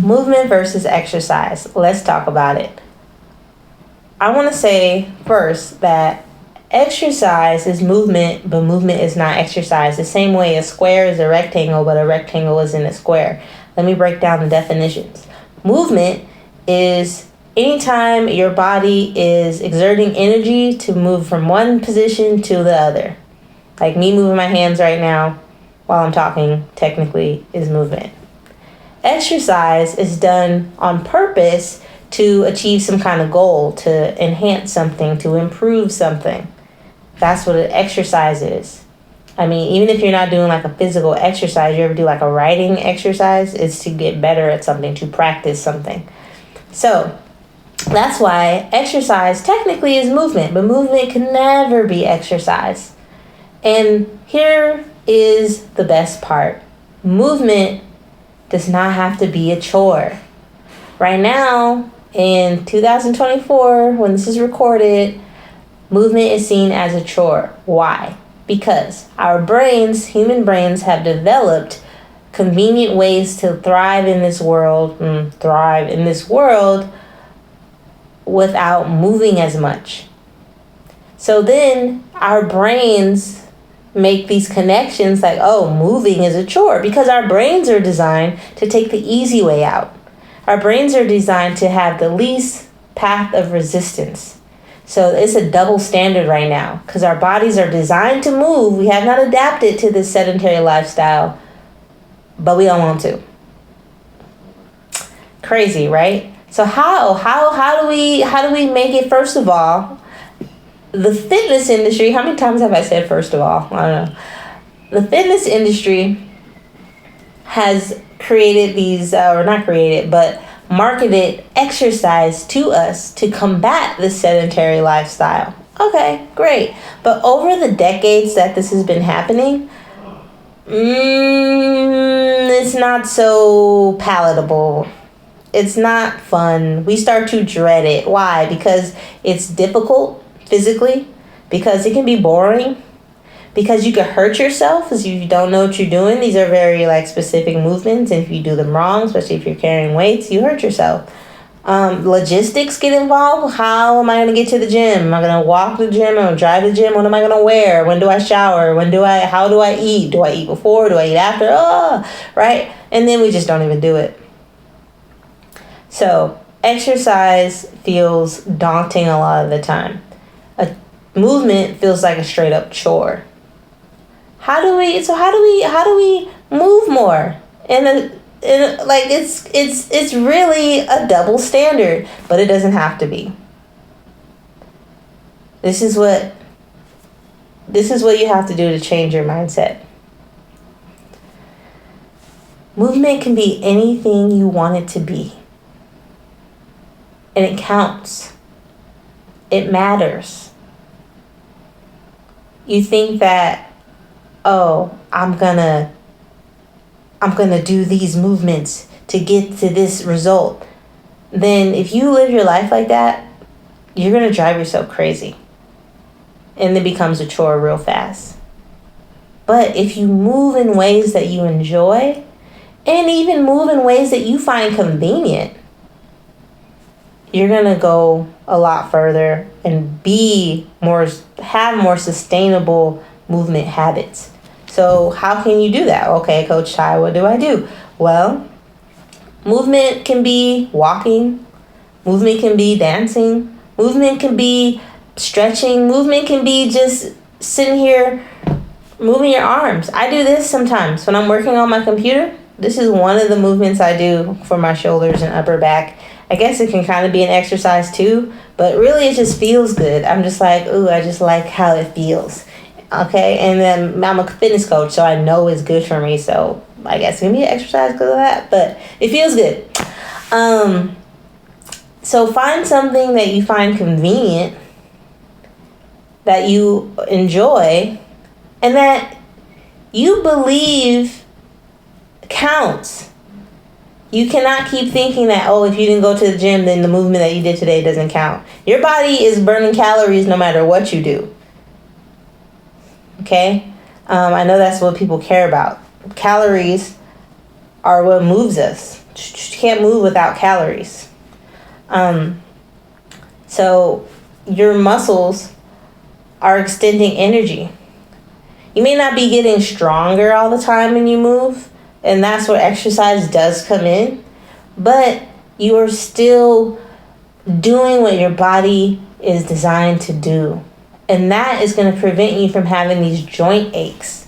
Movement versus exercise. Let's talk about it. I want to say first that exercise is movement, but movement is not exercise. The same way a square is a rectangle, but a rectangle isn't a square. Let me break down the definitions. Movement is anytime your body is exerting energy to move from one position to the other. Like me moving my hands right now while I'm talking technically is movement. Exercise is done on purpose to achieve some kind of goal, to enhance something, to improve something. That's what an exercise is. I mean, even if you're not doing like a physical exercise, you ever do like a writing exercise, it's to get better at something, to practice something. So that's why exercise technically is movement, but movement can never be exercise. And here is the best part. Movement does not have to be a chore. Right now, in 2024, when this is recorded, movement is seen as a chore. Why? Because our brains, human brains, have developed convenient ways to thrive in this world, without moving as much. So then our brains make these connections like, oh, moving is a chore, because our brains are designed to take the easy way out. Our brains are designed to have the least path of resistance. So it's a double standard right now because our bodies are designed to move. We have not adapted to this sedentary lifestyle, but we don't want to. Crazy, right? So how do we make it? First of all, the fitness industry, how many times have I said first of all? I don't know. The fitness industry has created these, or not created, but marketed exercise to us to combat the sedentary lifestyle. Okay, great. But over the decades that this has been happening, it's not so palatable. It's not fun. We start to dread it. Why? Because it's difficult physically, because it can be boring, because you could hurt yourself as you don't know what you're doing. These are very like specific movements, and if you do them wrong, especially if you're carrying weights, you hurt yourself. Logistics get involved. How am I going to get to the gym? Am I going to walk to the gym? Am I going to drive to the gym? What am I going to wear? When do I shower? How do I eat? Do I eat before? Do I eat after? Right? And then we just don't even do it. So exercise feels daunting a lot of the time. A movement feels like a straight up chore. How do we move more? Like it's really a double standard, but it doesn't have to be. This is what you have to do to change your mindset. Movement can be anything you want it to be. And it counts. It matters. You think that, oh, I'm gonna do these movements to get to this result. Then if you live your life like that, you're gonna drive yourself crazy. And it becomes a chore real fast. But if you move in ways that you enjoy, and even move in ways that you find convenient, you're gonna go a lot further and have more sustainable movement habits. So how can you do that? Okay, Coach Ty, what do I do? Well, movement can be walking, movement can be dancing, movement can be stretching, movement can be just sitting here moving your arms. I do this sometimes when I'm working on my computer. This is one of the movements I do for my shoulders and upper back. I guess it can kind of be an exercise too, but really it just feels good. I'm just like, ooh, I just like how it feels. Okay, and then I'm a fitness coach, so I know it's good for me. So I guess it can be an exercise because of that, but it feels good. So find something that you find convenient, that you enjoy, and that you believe counts. You cannot keep thinking that, oh, if you didn't go to the gym, then the movement that you did today doesn't count. Your body is burning calories no matter what you do. Okay? I know that's what people care about. Calories are what moves us. You can't move without calories. So your muscles are extending energy. You may not be getting stronger all the time when you move, and that's where exercise does come in, but you are still doing what your body is designed to do. And that is going to prevent you from having these joint aches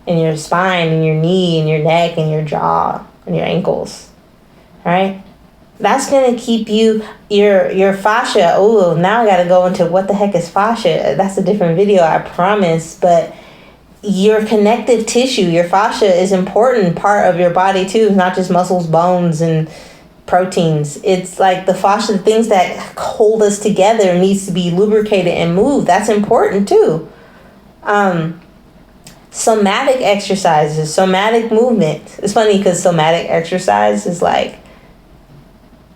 in your spine, in your knee, in your neck, in your jaw, and your ankles. Right? That's going to keep your fascia. Oh, now I got to go into what the heck is fascia. That's a different video, I promise. But your connective tissue, your fascia, is an important part of your body too. It's not just muscles, bones, and proteins. It's like the fascia, the things that hold us together, needs to be lubricated and moved. That's important too. Somatic exercises, somatic movement. It's funny because somatic exercise is like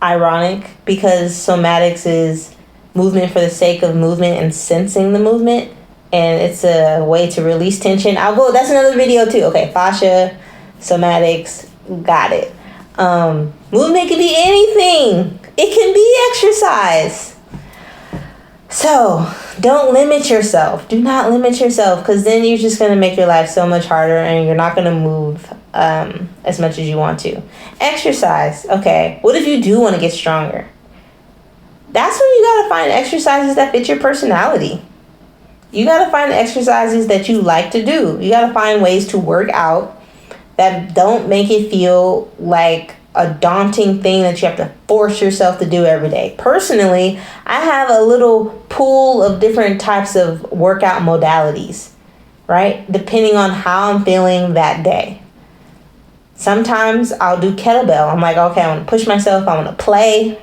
ironic, because somatics is movement for the sake of movement and sensing the movement, and it's a way to release tension. That's another video too. Okay, fascia, somatics, got it. Movement can be anything. It can be exercise. So don't limit yourself. Do not limit yourself, because then you're just going to make your life so much harder and you're not going to move as much as you want to. Exercise. Okay, what if you do want to get stronger? That's when you got to find exercises that fit your personality. You got to find exercises that you like to do. You got to find ways to work out that don't make it feel like a daunting thing that you have to force yourself to do every day. Personally, I have a little pool of different types of workout modalities, right? Depending on how I'm feeling that day. Sometimes I'll do kettlebell. I'm like, okay, I want to push myself. I want to play.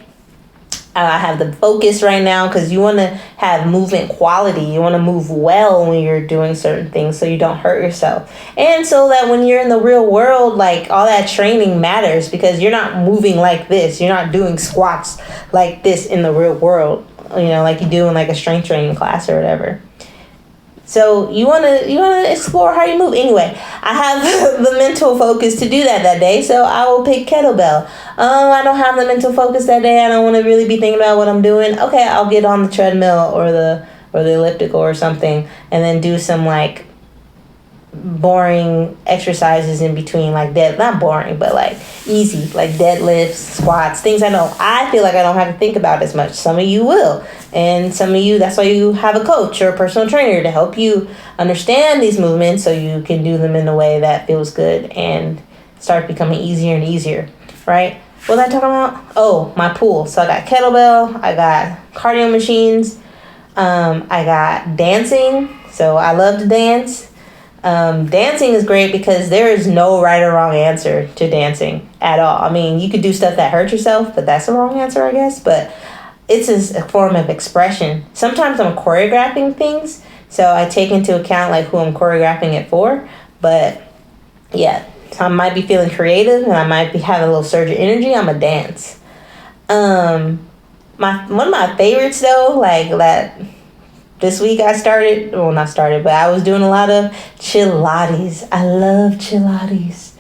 I have the focus right now, because you want to have movement quality. You want to move well when you're doing certain things so you don't hurt yourself. And so that when you're in the real world, like, all that training matters, because you're not moving like this. You're not doing squats like this in the real world, like you do in like a strength training class or whatever. So you want to explore how you move. Anyway, I have the mental focus to do that day, so I will pick kettlebell. I don't have the mental focus that day. I don't want to really be thinking about what I'm doing. Okay, I'll get on the treadmill or the elliptical or something, and then do some like boring exercises in between, like not boring, but like easy, like deadlifts, squats, things I feel like I don't have to think about as much. Some of you will, and some of you, that's why you have a coach or a personal trainer to help you understand these movements so you can do them in a way that feels good and start becoming easier and easier, right? What was I talking about? Oh, my pool. So I got kettlebell, I got cardio machines, I got dancing. So I love to dance. Dancing is great because there is no right or wrong answer to dancing at all. I mean, you could do stuff that hurt yourself, but that's the wrong answer, I guess. But it's a form of expression. Sometimes I'm choreographing things, so I take into account like who I'm choreographing it for. But yeah, so I might be feeling creative and I might be having a little surge of energy. I'm a dance. One of my favorites though, like that. This week I was doing a lot of Pilates. I love Pilates.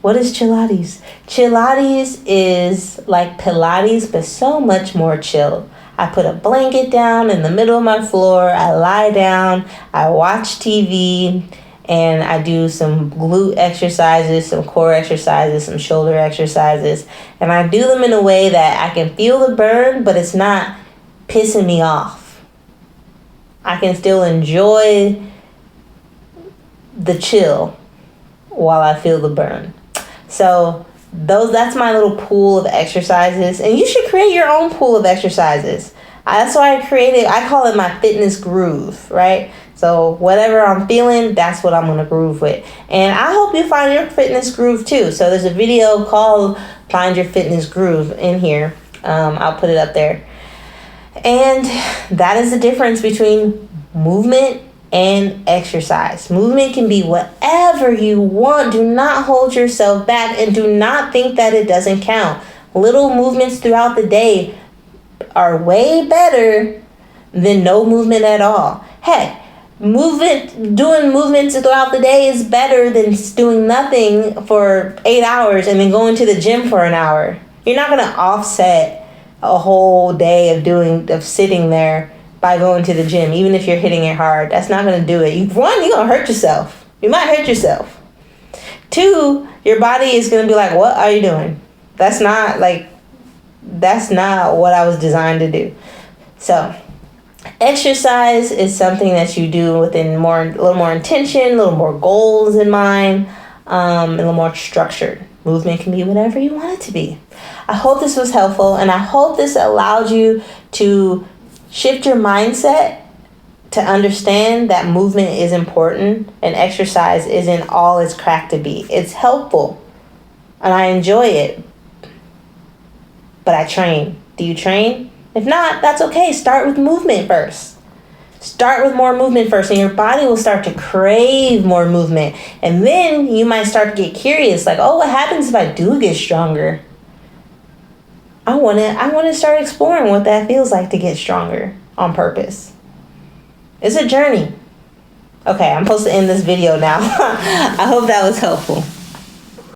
What is Pilates? Pilates is like Pilates, but so much more chill. I put a blanket down in the middle of my floor. I lie down. I watch TV. And I do some glute exercises, some core exercises, some shoulder exercises. And I do them in a way that I can feel the burn, but it's not pissing me off. I can still enjoy the chill while I feel the burn. So that's my little pool of exercises. And you should create your own pool of exercises. That's why I call it my fitness groove, right? So whatever I'm feeling, that's what I'm going to groove with. And I hope you find your fitness groove too. So there's a video called Find Your Fitness Groove in here. I'll put it up there. And that is the difference between movement and exercise. Movement can be whatever you want. Do not hold yourself back, and do not think that it doesn't count. Little movements throughout the day are way better than no movement at all. Heck, Doing movements throughout the day is better than doing nothing for 8 hours and then going to the gym for an hour. You're not going to offset a whole day of sitting there by going to the gym, even if you're hitting it hard. That's not going to do it. One, you're going to hurt yourself. You might hurt yourself. Two, your body is going to be like, what are you doing? That's not what I was designed to do. So exercise is something that you do within a little more intention, a little more goals in mind, a little more structured. Movement can be whatever you want it to be. I hope this was helpful, and I hope this allowed you to shift your mindset to understand that movement is important and exercise isn't all it's cracked to be. It's helpful, and I enjoy it, but I train. Do you train? If not, that's okay. Start with movement first. Start with more movement first, and your body will start to crave more movement. And then you might start to get curious, like, oh, what happens if I do get stronger? I want to start exploring what that feels like to get stronger on purpose. It's a journey. Okay, I'm supposed to end this video now. I hope that was helpful.